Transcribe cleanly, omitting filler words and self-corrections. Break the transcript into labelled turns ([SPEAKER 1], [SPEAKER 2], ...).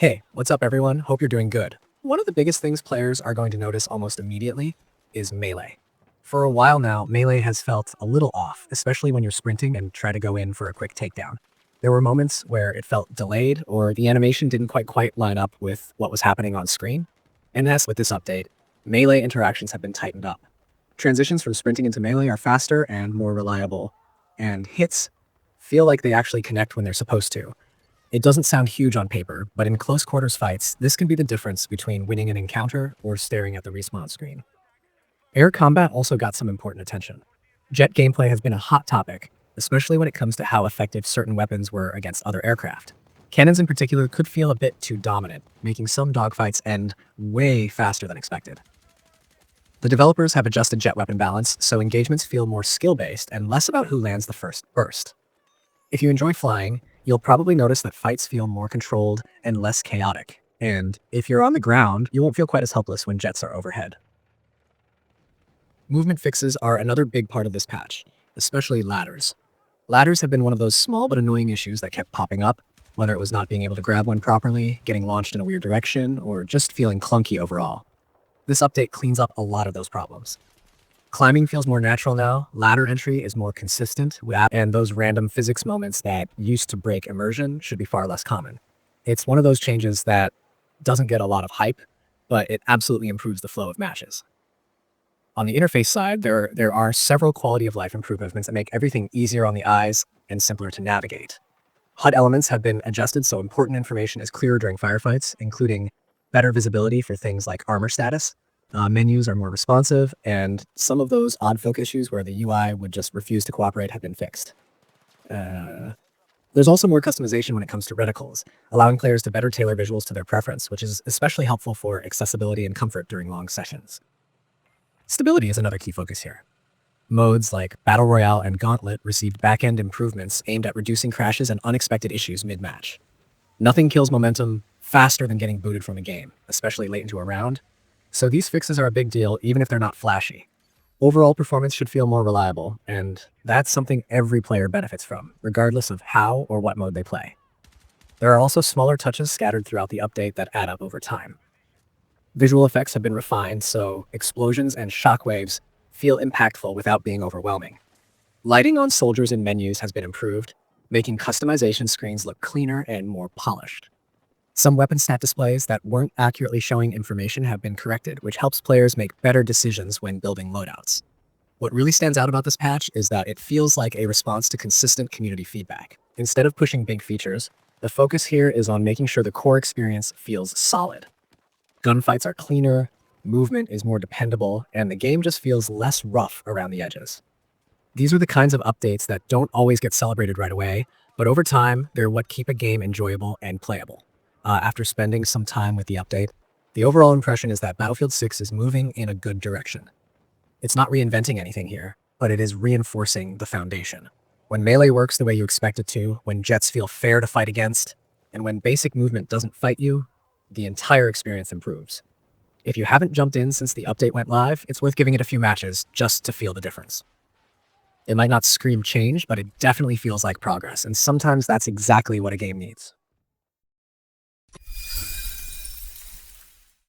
[SPEAKER 1] Hey, what's up everyone? Hope you're doing good. One of the biggest things players are going to notice almost immediately is melee. For a while now, melee has felt a little off, especially when you're sprinting and try to go in for a quick takedown. There were moments where it felt delayed or the animation didn't quite line up with what was happening on screen. And as with this update, melee interactions have been tightened up. Transitions from sprinting into melee are faster and more reliable, and hits feel like they actually connect when they're supposed to. It doesn't sound huge on paper, but in close quarters fights, this can be the difference between winning an encounter or staring at the respawn screen. Air combat also got some important attention. Jet gameplay has been a hot topic, especially when it comes to how effective certain weapons were against other aircraft. Cannons in particular could feel a bit too dominant, making some dogfights end way faster than expected. The developers have adjusted jet weapon balance, so engagements feel more skill-based and less about who lands the first burst. If you enjoy flying, you'll probably notice that fights feel more controlled and less chaotic. And if you're on the ground, you won't feel quite as helpless when jets are overhead. Movement fixes are another big part of this patch, especially ladders. Ladders have been one of those small but annoying issues that kept popping up, whether it was not being able to grab one properly, getting launched in a weird direction, or just feeling clunky overall. This update cleans up a lot of those problems. Climbing feels more natural now, ladder entry is more consistent, and those random physics moments that used to break immersion should be far less common. It's one of those changes that doesn't get a lot of hype, but it absolutely improves the flow of matches. On the interface side, there are several quality of life improvements that make everything easier on the eyes and simpler to navigate. HUD elements have been adjusted so important information is clearer during firefights, including better visibility for things like armor status. Menus are more responsive, and some of those odd folk issues where the UI would just refuse to cooperate have been fixed. There's also more customization when it comes to reticles, allowing players to better tailor visuals to their preference, which is especially helpful for accessibility and comfort during long sessions. Stability is another key focus here. Modes like Battle Royale and Gauntlet received back-end improvements aimed at reducing crashes and unexpected issues mid-match. Nothing kills momentum faster than getting booted from a game, especially late into a round, so these fixes are a big deal even if they're not flashy. Overall performance should feel more reliable, and that's something every player benefits from, regardless of how or what mode they play. There are also smaller touches scattered throughout the update that add up over time. Visual effects have been refined, so explosions and shockwaves feel impactful without being overwhelming. Lighting on soldiers in menus has been improved, making customization screens look cleaner and more polished. Some weapon stat displays that weren't accurately showing information have been corrected, which helps players make better decisions when building loadouts. What really stands out about this patch is that it feels like a response to consistent community feedback. Instead of pushing big features, the focus here is on making sure the core experience feels solid. Gunfights are cleaner, movement is more dependable, and the game just feels less rough around the edges. These are the kinds of updates that don't always get celebrated right away, but over time, they're what keep a game enjoyable and playable. After spending some time with the update, the overall impression is that Battlefield 6 is moving in a good direction. It's not reinventing anything here, but it is reinforcing the foundation. When melee works the way you expect it to, when jets feel fair to fight against, and when basic movement doesn't fight you, the entire experience improves. If you haven't jumped in since the update went live, it's worth giving it a few matches just to feel the difference. It might not scream change, but it definitely feels like progress, and sometimes that's exactly what a game needs.